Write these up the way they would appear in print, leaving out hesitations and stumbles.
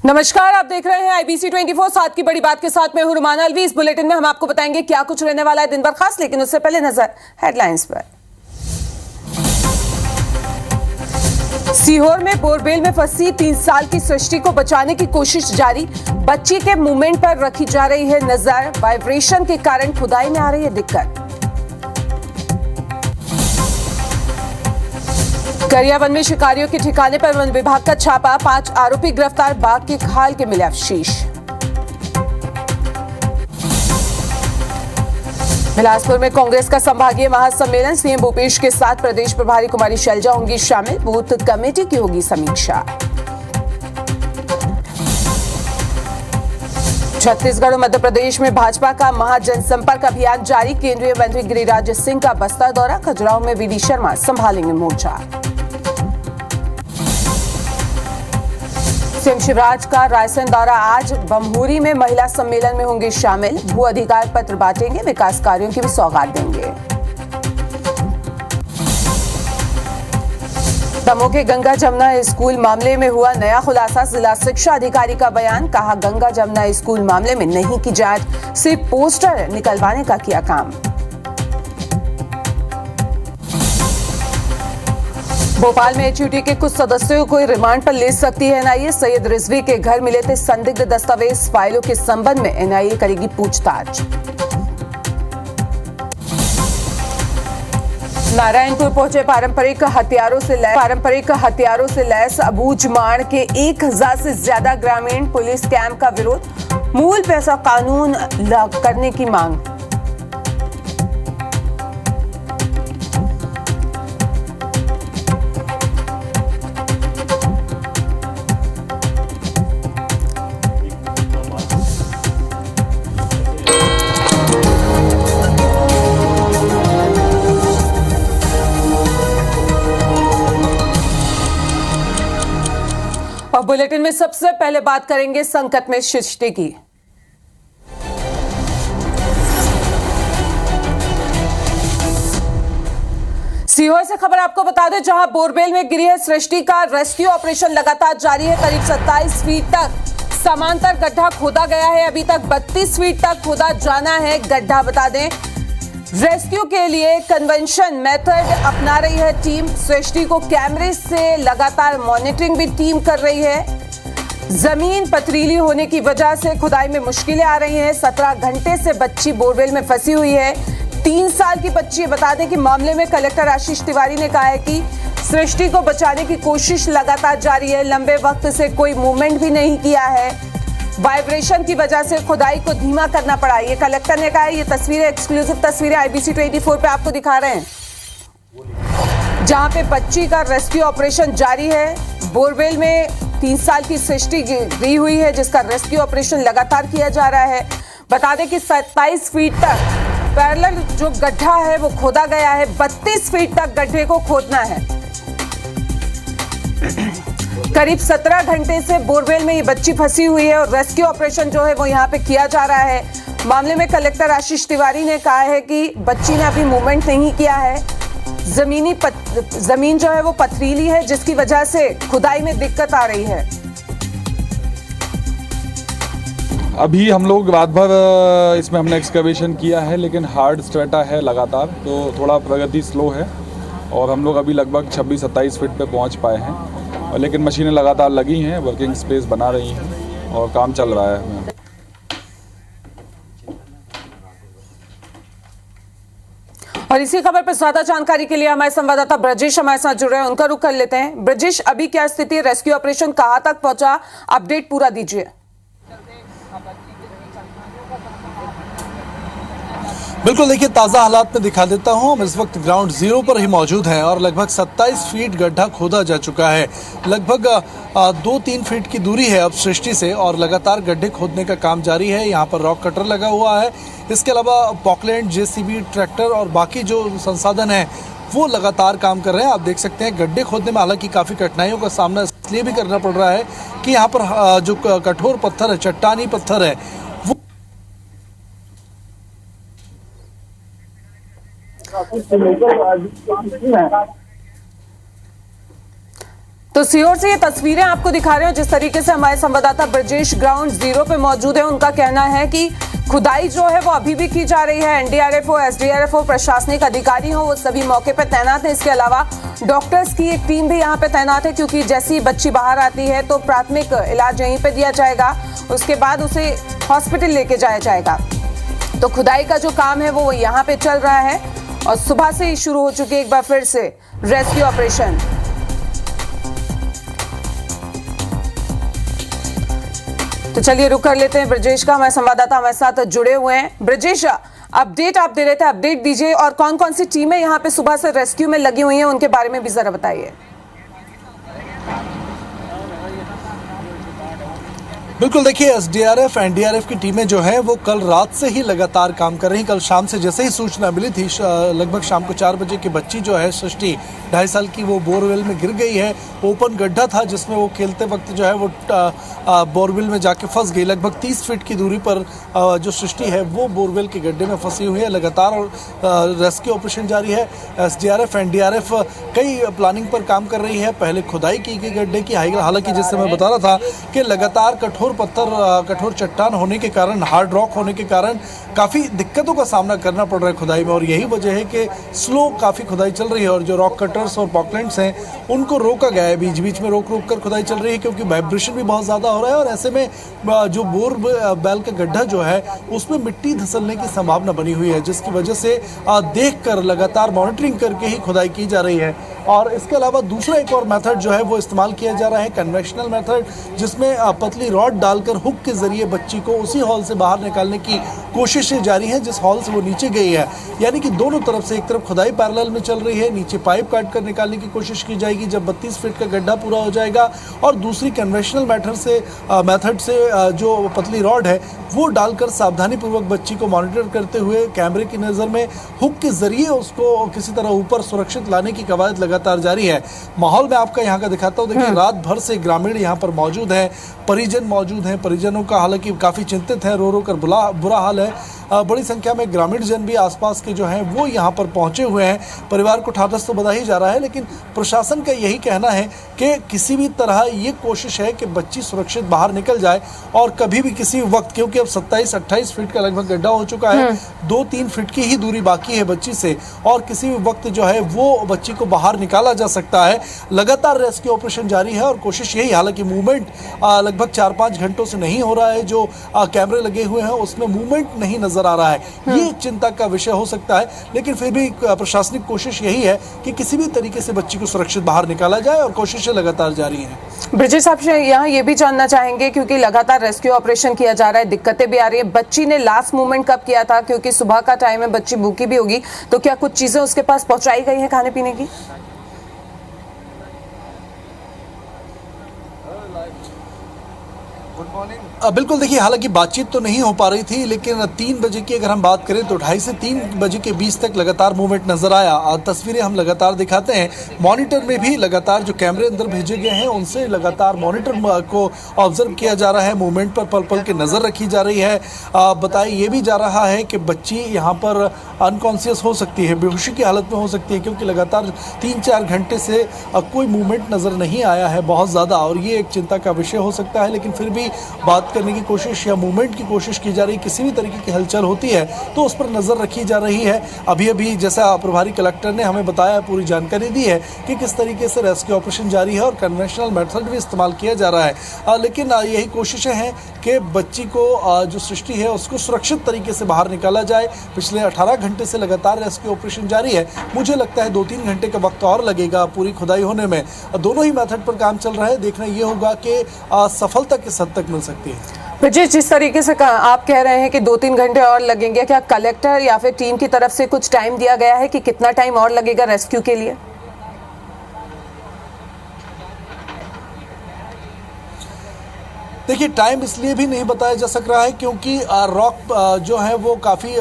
नमस्कार, आप देख रहे हैं आईबीसी 24 सात की बड़ी बात के साथ मैं हूं रुमाना अलवी। इस बुलेटिन में हम आपको बताएंगे क्या कुछ रहने वाला है दिन भर खास, लेकिन उससे पहले नजर हेडलाइंस पर। सीहोर में बोरवेल में फंसी 3 साल की सृष्टि को बचाने की कोशिश जारी। बच्ची के मूवमेंट पर रखी जा रही है नजर। वाइब्रेशन के कारण खुदाई में आ रही है दिक्कत। गरियाबंद में शिकारियों के ठिकाने पर वन विभाग का छापा। 5 आरोपी गिरफ्तार। बाघ की खाल के मिले अवशेष। बिलासपुर में कांग्रेस का संभागीय महासम्मेलन। सीएम भूपेश के साथ प्रदेश प्रभारी कुमारी शैलजा होंगी शामिल। बूथ कमेटी की होगी समीक्षा। छत्तीसगढ़ और मध्य प्रदेश में भाजपा का महाजनसंपर्क अभियान जारी। केंद्रीय मंत्री गिरिराज सिंह का बस्तर दौरा। खजुराहो में वीडी शर्मा संभालेंगे मोर्चा। सीएम शिवराज का रायसेन दौरा आज। बमहूरी में महिला सम्मेलन में होंगे शामिल। भू अधिकार पत्र बांटेंगे। विकास कार्यों की भी सौगात देंगे। दमोह के गंगा जमुना स्कूल मामले में हुआ नया खुलासा। जिला शिक्षा अधिकारी का बयान। कहा, गंगा जमुना स्कूल मामले में नहीं की जांच, सिर्फ पोस्टर निकलवाने का किया काम। भोपाल में एचयूटी के कुछ सदस्यों को रिमांड पर ले सकती है एनआईए। सैयद रिजवी के घर मिले थे संदिग्ध दस्तावेज। फाइलों के संबंध में एनआईए करेगी पूछताछ। नारायणपुर पहुंचे पारंपरिक हथियारों से लैस अबूझमाड़ के 1000 से ज्यादा ग्रामीण। पुलिस कैंप का विरोध। मूल पैसा कानून करने की मांग। और बुलेटिन में सबसे पहले बात करेंगे संकट में सृष्टि की। सीहोर से खबर आपको बता दें, जहां बोरवेल में गिरी है सृष्टि का रेस्क्यू ऑपरेशन लगातार जारी है। करीब 27 फीट तक समांतर गड्ढा खोदा गया है। अभी तक 32 फीट तक खोदा जाना है गड्ढा। बता दें, रेस्क्यू के लिए कन्वेंशन मेथड अपना रही है टीम। सृष्टि को कैमरे से लगातार मॉनिटरिंग भी टीम कर रही है। जमीन पथरीली होने की वजह से खुदाई में मुश्किलें आ रही हैं। 17 घंटे से बच्ची बोरवेल में फंसी हुई है। 3 साल की बच्ची। बता दें कि मामले में कलेक्टर आशीष तिवारी ने कहा है कि सृष्टि को बचाने की कोशिश लगातार जारी है। लंबे वक्त से कोई मूवमेंट भी नहीं किया है। वाइब्रेशन की वजह से खुदाई को धीमा करना पड़ा। ये कलेक्टर ने कहा है। ये तस्वीरें, एक्सक्लूसिव तस्वीरें आईबीसी 24 पे आपको दिखा रहे हैं, जहां पे बच्ची का रेस्क्यू ऑपरेशन जारी है। बोरवेल में 3 साल की सृष्टि गिरी हुई है, जिसका रेस्क्यू ऑपरेशन लगातार किया जा रहा है। बता दें कि 27 फीट तक पैरेलल जो गड्ढा है वो खोदा गया है। 32 फीट तक गड्ढे को खोदना है। करीब 17 घंटे से बोरवेल में ये बच्ची फंसी हुई है और रेस्क्यू ऑपरेशन जो है वो यहाँ पे किया जा रहा है। मामले में कलेक्टर आशीष तिवारी ने कहा है कि बच्ची ने अभी मूवमेंट नहीं किया है। जमीन जो है वो पथरीली है, जिसकी वजह से खुदाई में दिक्कत आ रही है। अभी हम लोग रात भर इसमें हमने एक्सकवेशन किया है, लेकिन हार्ड स्ट्रेटा है लगातार, तो थोड़ा प्रगति स्लो है। और हम लोग अभी लगभग 26-27 फीट पे पहुंच पाए हैं, और लेकिन मशीनें लगातार लगी हैं, वर्किंग स्पेस बना रही हैं और काम चल रहा है। और इसी खबर पर ज्यादा जानकारी के लिए हमारे संवाददाता ब्रजेश हमारे साथ जुड़ रहे हैं, उनका रुख कर लेते हैं। ब्रजेश, अभी क्या स्थिति है? रेस्क्यू ऑपरेशन कहां तक पहुंचा? अपडेट पूरा दीजिए। बिल्कुल, देखिए ताज़ा हालात में दिखा देता हूँ। हम इस वक्त ग्राउंड जीरो पर ही मौजूद हैं और लगभग 27 फीट गड्ढा खोदा जा चुका है। लगभग 2-3 फीट की दूरी है अब सृष्टि से, और लगातार गड्ढे खोदने का काम जारी है। यहाँ पर रॉक कटर लगा हुआ है। इसके अलावा पॉकलैंड, जेसीबी, ट्रैक्टर और बाकी जो संसाधन हैं वो लगातार काम कर रहे हैं। आप देख सकते हैं गड्ढे खोदने में हालांकि काफ़ी कठिनाइयों का सामना इसलिए भी करना पड़ रहा है कि यहाँ पर जो कठोर पत्थर है, चट्टानी पत्थर है, तो सीहोर से ये तस्वीरें आपको दिखा रहे हो। जिस तरीके से हमारे संवाददाता ब्रजेश ग्राउंड जीरो पे मौजूद है, उनका कहना है कि खुदाई जो है वो अभी भी की जा रही है। एनडीआरएफ हो, एसडीआरएफ हो, प्रशासनिक अधिकारी हो, वो सभी मौके पर तैनात हैं। इसके अलावा डॉक्टर्स की एक टीम भी यहाँ पे तैनात है, क्योंकि जैसी बच्ची बाहर आती है तो प्राथमिक इलाज यहीं पे दिया जाएगा, उसके बाद उसे हॉस्पिटल लेके जाया जाएगा। तो खुदाई का जो काम है वो यहाँ पे चल रहा है और सुबह से ही शुरू हो चुकी है एक बार फिर से रेस्क्यू ऑपरेशन। तो चलिए रुक कर लेते हैं ब्रजेश का, हमारे संवाददाता हमारे साथ जुड़े हुए हैं। ब्रजेश, अपडेट आप दे रहे थे, अपडेट दीजिए, और कौन कौन सी टीमें यहाँ पे सुबह से रेस्क्यू में लगी हुई हैं उनके बारे में भी जरा बताइए। बिल्कुल, देखिए एसडीआरएफ एनडीआरएफ की टीमें जो हैं वो कल रात से ही लगातार काम कर रही हैं। कल शाम से जैसे ही सूचना मिली थी, लगभग शाम को 4 बजे की बच्ची जो है सृष्टि 2.5 साल की, वो बोरवेल में गिर गई है। ओपन गड्ढा था जिसमें वो खेलते वक्त जो है वो बोरवेल में जाके फंस गई। लगभग 30 फीट की दूरी पर जो सृष्टि है वो बोरवेल के गड्ढे में फंसी हुई है। लगातार रेस्क्यू ऑपरेशन जारी है। एसडीआरएफ एनडीआरएफ कई प्लानिंग पर काम कर रही है। पहले खुदाई की गई गड्ढे की, हालांकि जैसे मैं बता रहा था कि लगातार कठोर पत्थर, कठोर चट्टान होने के कारण, हार्ड रॉक होने के कारण काफ़ी दिक्कतों का सामना करना पड़ रहा है खुदाई में, और यही वजह है कि स्लो काफ़ी खुदाई चल रही है। और जो रॉक कटर्स और पॉकलैंड्स हैं उनको रोका गया है, बीच बीच में रोक कर खुदाई चल रही है, क्योंकि वाइब्रेशन भी बहुत ज़्यादा हो रहा है। और ऐसे में जो बोरवेल का गड्ढा जो है उसमें मिट्टी धंसलने की संभावना बनी हुई है, जिसकी वजह से देख कर लगातार मॉनिटरिंग करके ही खुदाई की जा रही है। और इसके अलावा दूसरा एक और मेथड जो है वो इस्तेमाल किया जा रहा है, कन्वेंशनल मेथड, जिसमें पतली रॉड डालकर हुक के जरिए बच्ची को उसी हॉल से बाहर निकालने की कोशिशें जारी हैं जिस हॉल से वो नीचे गई है। यानी कि दोनों तरफ से, एक तरफ खुदाई पैरेलल में चल रही है, नीचे पाइप काट कर निकालने की कोशिश की जाएगी जब 32 फीट का गड्ढा पूरा हो जाएगा, और दूसरी कन्वेंशनल मेथड से जो पतली रॉड है वो डालकर सावधानीपूर्वक बच्ची को मॉनिटर करते हुए कैमरे की नज़र में हुक के जरिए उसको किसी तरह ऊपर सुरक्षित लाने की कवायद लगातार जारी है। माहौल में आपका यहाँ का दिखाता हूँ। देखिए, रात भर से ग्रामीण यहाँ पर मौजूद हैं, परिजन मौजूद हैं। परिजनों का हालांकि काफ़ी चिंतित है, रो कर बुरा हाल है। बड़ी संख्या में ग्रामीण जन भी आसपास के जो हैं वो यहाँ पर पहुँचे हुए हैं। परिवार को ढाढ़स तो बधा ही जा रहा है, लेकिन प्रशासन का यही कहना है कि किसी भी तरह ये कोशिश है कि बच्ची सुरक्षित बाहर निकल जाए, और कभी भी किसी वक्त, क्योंकि अब 27-28 फीट का लगभग गड्ढा हो चुका है, 2-3 फीट की ही दूरी बाकी है बच्ची से, और किसी भी वक्त जो है वो बच्ची को बाहर निकाला जा सकता है। लगातार रेस्क्यू ऑपरेशन जारी है और कोशिश यही, हालांकि मूवमेंट लगभग 4-5 घंटों से नहीं हो रहा है। जो कैमरे लगे हुए हैं उसमें मूवमेंट नहीं नजर आ रहा है। ये चिंता का विषय हो सकता है, लेकिन फिर भी प्रशासनिक कोशिश यही है कि किसी भी तरीके से बच्ची को सुरक्षित बाहर निकाला जाए, और कोशिशें लगातार जारी हैं। ब्रजेश साहब से यहाँ ये भी जानना चाहेंगे, क्योंकि लगातार रेस्क्यू ऑपरेशन किया जा रहा है, दिक्कतें भी आ रही है। बच्ची ने लास्ट मूवमेंट कब किया था, क्योंकि सुबह का टाइम है, बच्ची भूखी भी होगी, तो क्या कुछ चीजें उसके पास पहुंचाई गई हैं खाने पीने की? बिल्कुल, देखिए, हालांकि बातचीत तो नहीं हो पा रही थी, लेकिन 3 बजे की अगर हम बात करें तो 2:30 से 3 बजे के बीच तक लगातार मूवमेंट नजर आया। तस्वीरें हम लगातार दिखाते हैं। मॉनिटर में भी लगातार जो कैमरे अंदर भेजे गए हैं उनसे लगातार मॉनिटर को ऑब्जर्व किया जा रहा है, मूवमेंट पर पल पल की नज़र रखी जा रही है। बताया ये भी जा रहा है कि बच्ची यहाँ पर अनकॉन्शियस हो सकती है, बेहोशी की हालत में हो सकती है, क्योंकि लगातार 3-4 घंटे से कोई मूवमेंट नज़र नहीं आया है बहुत ज़्यादा, और ये एक चिंता का विषय हो सकता है। लेकिन फिर भी बात करने की कोशिश या मूवमेंट की कोशिश की जा रही है। किसी भी तरीके की हलचल होती है तो उस पर नज़र रखी जा रही है। अभी जैसा प्रभारी कलेक्टर ने हमें बताया, पूरी जानकारी दी है कि किस तरीके से रेस्क्यू ऑपरेशन जारी है और कन्वेंशनल मेथड भी इस्तेमाल किया जा रहा है। लेकिन यही कोशिशें हैं कि बच्ची को जो सृष्टि है उसको सुरक्षित तरीके से बाहर निकाला जाए। पिछले 18 घंटे से लगातार रेस्क्यू ऑपरेशन जारी है। मुझे लगता है 2-3 घंटे का वक्त और लगेगा पूरी खुदाई होने में। दोनों ही मेथड पर काम चल रहा है। देखना ये होगा कि सफलता किस हद तक मिल सकती है। ब्रजेश, जिस तरीके से आप कह रहे हैं कि 2-3 घंटे और लगेंगे, क्या कलेक्टर या फिर टीम की तरफ से कुछ टाइम दिया गया है कि कितना टाइम और लगेगा रेस्क्यू के लिए? देखिए, टाइम इसलिए भी नहीं बताया जा सक रहा है क्योंकि रॉक जो है वो काफ़ी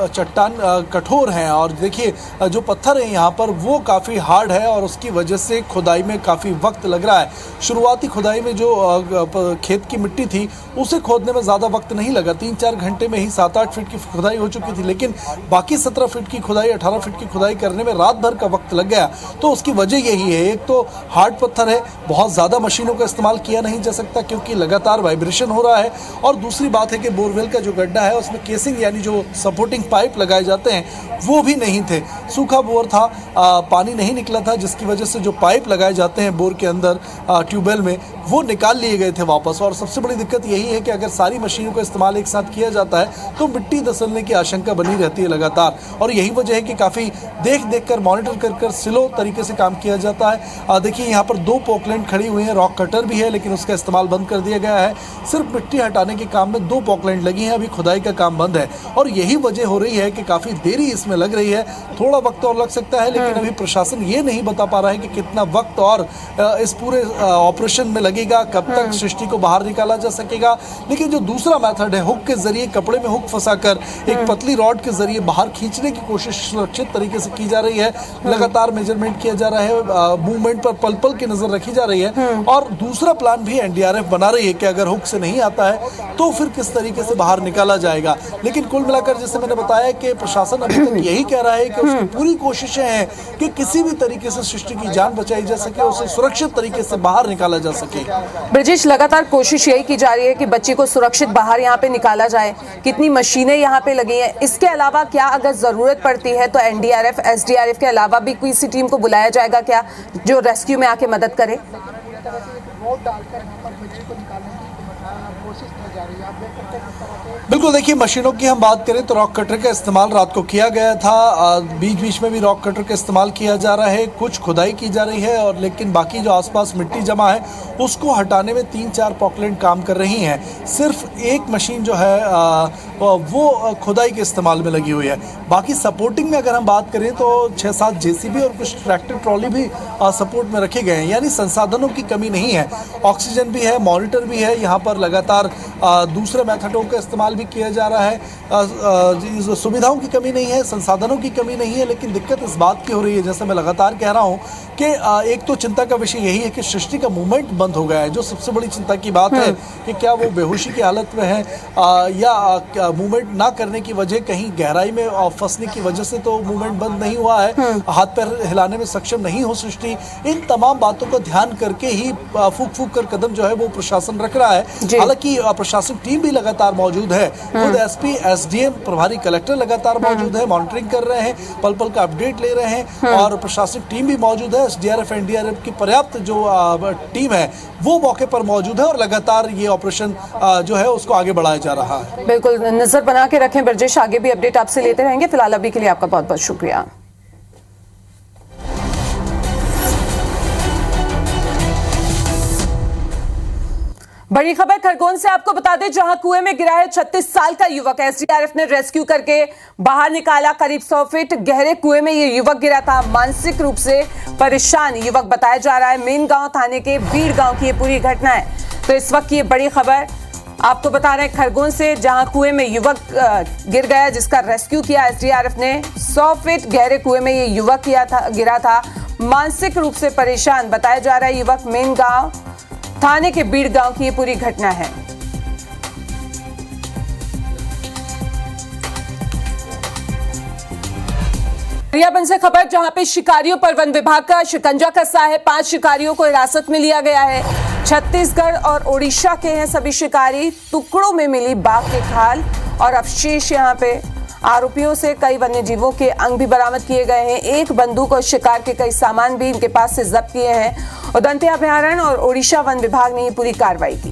चट्टान कठोर हैं, और देखिए जो पत्थर है यहाँ पर वो काफ़ी हार्ड है और उसकी वजह से खुदाई में काफ़ी वक्त लग रहा है। शुरुआती खुदाई में जो खेत की मिट्टी थी उसे खोदने में ज़्यादा वक्त नहीं लगा, 3-4 घंटे में ही 7-8 फीट की खुदाई हो चुकी थी, लेकिन बाकी 17 फीट की खुदाई, 18 फीट की खुदाई करने में रात भर का वक्त लग गया। तो उसकी वजह यही है, एक तो हार्ड पत्थर है, बहुत ज़्यादा मशीनों का इस्तेमाल किया नहीं जा सकता क्योंकि लगातार वाइब्रेशन हो रहा है, और दूसरी बात है कि बोरवेल का जो गड्ढा है उसमें केसिंग यानी जो सपोर्टिंग पाइप लगाए जाते हैं वो भी नहीं थे, सूखा बोर था, पानी नहीं निकला था, जिसकी वजह से जो पाइप लगाए जाते हैं बोर के अंदर ट्यूबवेल में वो निकाल लिए गए थे वापस। और सबसे बड़ी दिक्कत यही है कि अगर सारी मशीनों का इस्तेमाल एक साथ किया जाता है तो मिट्टी धंसने की आशंका बनी रहती है लगातार, और यही वजह है कि काफ़ी देख कर मॉनिटर कर स्लो तरीके से काम किया जाता है। देखिए यहाँ पर 2 पोकलैंड खड़ी हुई हैं, रॉक कटर भी है लेकिन उसका इस्तेमाल बंद कर दिया गया है। सिर्फ मिट्टी हटाने के काम में 2 पोकलैंड लगी हैं, अभी खुदाई का काम बंद है, और यही वजह हो रही है कि काफ़ी देरी इसमें लग रही है। थोड़ा वक्त और लग सकता है, लेकिन अभी प्रशासन ये नहीं बता पा रहा है कि कितना वक्त और इस पूरे ऑपरेशन में लगेगा, कब तक सृष्टि को बाहर निकाला जा सकेगा। लेकिन जो दूसरा मेथड है, हुक के जरिए कपड़े में हुक फंसाकर एक पतली रॉड के जरिए बाहर खींचने की कोशिश सुरक्षित तरीके से की जा रही है। लगातार मेजरमेंट किया जा रहा है, मूवमेंट पर पल पल की नजर रखी जा रही है, और दूसरा प्लान भी एनडीआरएफ बना रही है कि अगर हुक से नहीं आता है तो फिर किस तरीके से बाहर निकाला जाएगा। लेकिन कुल मिलाकर जैसे मैंने बताया कि प्रशासन अभी तक यही कह रहा है कि उसकी पूरी कोशिशें हैं कि किसी भी तरीके से सृष्टि की जान बचाई जा सके, उसे सुरक्षित तरीके से बाहर निकाला जा सके। ब्रिजेश, लगातार कोशिश यही की जा रही है कि बच्चे को सुरक्षित बाहर यहाँ पे निकाला जाए। कितनी मशीनें यहाँ पे लगी हैं, इसके अलावा क्या अगर जरूरत पड़ती है तो एनडीआरएफ, एसडीआरएफ के अलावा भी किसी टीम को बुलाया जाएगा क्या जो रेस्क्यू में आके मदद करे? बिल्कुल, देखिए मशीनों की हम बात करें तो रॉक कटर का इस्तेमाल रात को किया गया था, बीच बीच में भी रॉक कटर का इस्तेमाल किया जा रहा है, कुछ खुदाई की जा रही है, और लेकिन बाकी जो आसपास मिट्टी जमा है उसको हटाने में 3-4 पोकलैंड काम कर रही हैं। सिर्फ एक मशीन जो है वो खुदाई के इस्तेमाल में लगी हुई है। बाकी सपोर्टिंग में अगर हम बात करें तो 6-7 जेसीबी और कुछ ट्रैक्टर ट्रॉली भी सपोर्ट में रखे गए हैं, यानी संसाधनों की कमी नहीं है। ऑक्सीजन भी है, मॉनिटर भी है, यहाँ पर लगातार दूसरे मेथडों का इस्तेमाल भी किया जा रहा है। सुविधाओं की कमी नहीं है, संसाधनों की कमी नहीं है, लेकिन दिक्कत इस बात की हो रही है, जैसे मैं लगातार कह रहा हूँ कि एक तो चिंता का विषय यही है कि सृष्टि का मूवमेंट बंद हो गया है। जो सबसे बड़ी चिंता की बात है कि क्या वो बेहोशी की हालत में है या मूवमेंट ना करने की वजह कहीं गहराई में फंसने की वजह से तो मूवमेंट बंद नहीं हुआ है, हाथ पैर हिलाने में सक्षम नहीं हो सृष्टि। इन तमाम बातों का ध्यान करके ही फूक कर कदम जो है वो प्रशासन रख रहा है। हालांकि प्रशासन टीम भी लगातार मौजूद है, खुद एसपी, एसडीएम, प्रभारी कलेक्टर लगातार मौजूद है, मॉनिटरिंग कर रहे हैं, पल पल का अपडेट ले रहे हैं, और प्रशासनिक टीम भी मौजूद है। एसडीआरएफ, एनडीआरएफ की पर्याप्त जो टीम है वो मौके पर मौजूद है, और लगातार ये ऑपरेशन जो है उसको आगे बढ़ाया जा रहा है। बिल्कुल, नजर बना के रखें ब्रजेश, आगे भी अपडेट आपसे लेते रहेंगे। फिलहाल अभी के लिए आपका बहुत बहुत शुक्रिया। बड़ी खबर खरगोन से आपको बता दें, जहां कुएं में गिरा है 36 साल का युवक। एसडीआरएफ ने रेस्क्यू करके बाहर निकाला। करीब 100 फीट गहरे कुएं में ये युवक गिरा था। मानसिक रूप से परेशान युवक बताया जा रहा है। मेन गांव थाने के बीड़ गांव की ये पूरी घटना है। तो इस वक्त की ये बड़ी खबर आपको बता रहे हैं खरगोन से, जहां कुएं में युवक गिर गया जिसका रेस्क्यू किया एसडीआरएफ ने। 100 फीट गहरे कुएं में ये युवक गिरा था। मानसिक रूप से परेशान बताया जा रहा है युवक। मेन गांव थाने के बीड़ गांव की ये पूरी घटना है। गरियाबंद से खबर, जहां पे शिकारियों पर वन विभाग का शिकंजा कसा है। 5 शिकारियों को हिरासत में लिया गया है। छत्तीसगढ़ और ओडिशा के हैं सभी शिकारी। टुकड़ों में मिली बाघ के खाल और अवशेष। यहाँ पे आरोपियों से कई वन्य जीवों के अंग भी बरामद किए गए हैं। एक बंदूक और शिकार के कई सामान भी इनके पास से जब्त किए हैं। उदंती अभयारण्य और ओडिशा वन विभाग ने ये पूरी कार्रवाई की।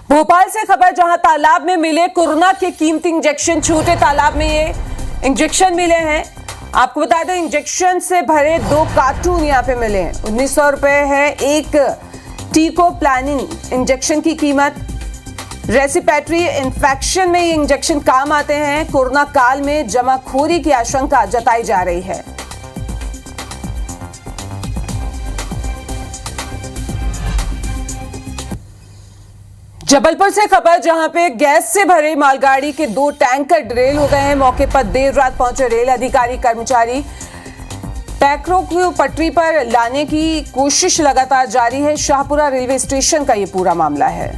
भोपाल से खबर, जहां तालाब में मिले कोरोना के कीमती इंजेक्शन। छोटे तालाब में ये इंजेक्शन मिले हैं। आपको बता दें, इंजेक्शन से भरे 2 कार्टून यहाँ पे मिले हैं। 1900 रुपए है एक टीको प्लानिंग इंजेक्शन की कीमत। रेस्पिरेटरी इन्फेक्शन में ये इंजेक्शन काम आते हैं। कोरोना काल में जमाखोरी की आशंका जताई जा रही है। जबलपुर से खबर, जहां पे गैस से भरे मालगाड़ी के 2 टैंकर डिरेल हो गए हैं। मौके पर देर रात पहुंचे रेल अधिकारी कर्मचारी टैंकरों को पटरी पर लाने की कोशिश लगातार जारी है। शाहपुरा रेलवे स्टेशन का ये पूरा मामला है।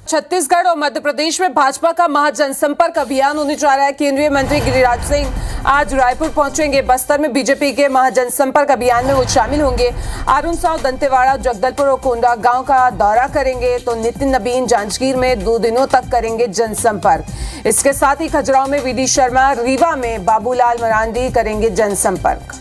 छत्तीसगढ़ और मध्य प्रदेश में भाजपा का महाजनसंपर्क अभियान होने जा रहा है। केंद्रीय मंत्री गिरिराज सिंह आज रायपुर पहुंचेंगे। बस्तर में बीजेपी के महाजनसंपर्क अभियान में वो शामिल होंगे। अरुण साव दंतेवाड़ा, जगदलपुर और कोंडागांव का दौरा करेंगे, तो नितिन नबीन जांजगीर में 2 दिनों तक करेंगे जनसंपर्क। इसके साथ ही खजुराहो में वीडी शर्मा, रीवा में बाबूलाल मरांडी करेंगे जनसंपर्क।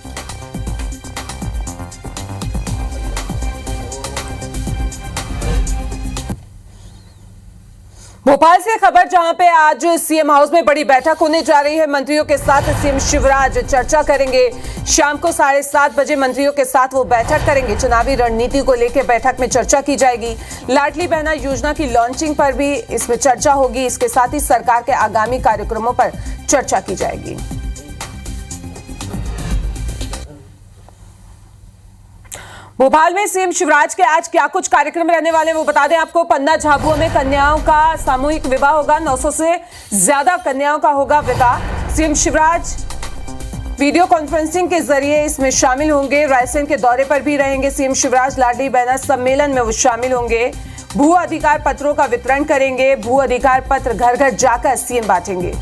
भोपाल से खबर, जहां पे आज सीएम हाउस में बड़ी बैठक होने जा रही है। मंत्रियों के साथ सीएम शिवराज चर्चा करेंगे। शाम को 7:30 बजे मंत्रियों के साथ वो बैठक करेंगे। चुनावी रणनीति को लेकर बैठक में चर्चा की जाएगी। लाडली बहना योजना की लॉन्चिंग पर भी इसमें चर्चा होगी। इसके साथ ही सरकार के आगामी कार्यक्रमों पर चर्चा की जाएगी। भोपाल में सीएम शिवराज के आज क्या कुछ कार्यक्रम रहने वाले वो बता दें आपको। पन्ना झाबुआ में कन्याओं का सामूहिक विवाह होगा। 900 से ज्यादा कन्याओं का होगा विवाह। सीएम शिवराज वीडियो कॉन्फ्रेंसिंग के जरिए इसमें शामिल होंगे। रायसेन के दौरे पर भी रहेंगे सीएम शिवराज। लाडली बहना सम्मेलन में वो शामिल होंगे। भू अधिकार पत्रों का वितरण करेंगे। भू अधिकार पत्र घर घर जाकर सीएम बांटेंगे।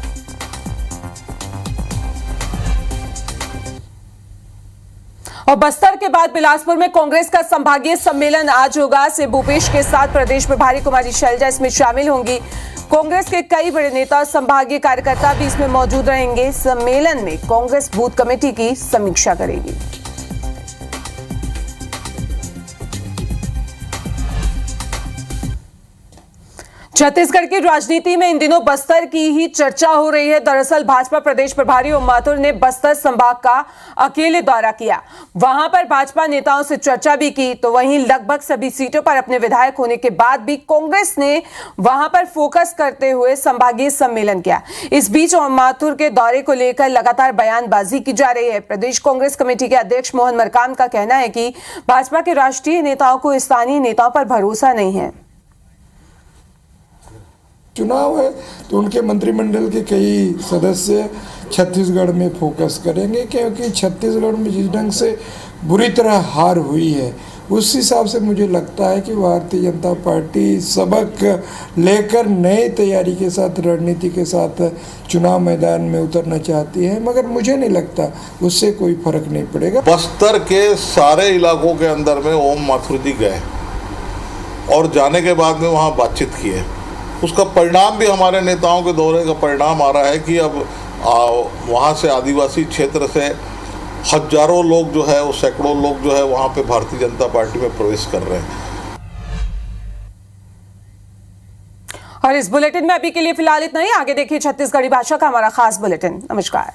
और बस्तर के बाद बिलासपुर में कांग्रेस का संभागीय सम्मेलन आज होगा। से भूपेश के साथ प्रदेश प्रभारी कुमारी शैलजा इसमें शामिल होंगी। कांग्रेस के कई बड़े नेता और संभागीय कार्यकर्ता भी इसमें मौजूद रहेंगे। सम्मेलन में कांग्रेस बूथ कमेटी की समीक्षा करेगी। छत्तीसगढ़ की राजनीति में इन दिनों बस्तर की ही चर्चा हो रही है। दरअसल भाजपा प्रदेश प्रभारी ओम माथुर ने बस्तर संभाग का अकेले दौरा किया। वहां पर भाजपा नेताओं से चर्चा भी की। तो वहीं लगभग सभी सीटों पर अपने विधायक होने के बाद भी कांग्रेस ने वहां पर फोकस करते हुए संभागीय सम्मेलन किया। इस बीच ओम माथुर के दौरे को लेकर लगातार बयानबाजी की जा रही है। प्रदेश कांग्रेस कमेटी के अध्यक्ष मोहन मरकाम का कहना है कि भाजपा के राष्ट्रीय नेताओं को स्थानीय नेताओं पर भरोसा नहीं है। चुनाव है तो उनके मंत्रिमंडल के कई सदस्य छत्तीसगढ़ में फोकस करेंगे, क्योंकि छत्तीसगढ़ में जिस ढंग से बुरी तरह हार हुई है उस हिसाब से मुझे लगता है कि भारतीय जनता पार्टी सबक लेकर नए तैयारी के साथ, रणनीति के साथ चुनाव मैदान में उतरना चाहती है। मगर मुझे नहीं लगता उससे कोई फर्क नहीं पड़ेगा। बस्तर के सारे इलाकों के अंदर में ओम माथुर जी गए और जाने के बाद में वहाँ बातचीत की है। उसका परिणाम भी हमारे नेताओं के दौरे का परिणाम आ रहा है कि अब वहाँ से आदिवासी क्षेत्र से हजारों लोग जो है, वो सैकड़ों लोग जो है वहाँ पे भारतीय जनता पार्टी में प्रवेश कर रहे हैं। और इस बुलेटिन में अभी के लिए फिलहाल इतना ही। आगे देखिए छत्तीसगढ़ी भाषा का हमारा खास बुलेटिन। नमस्कार।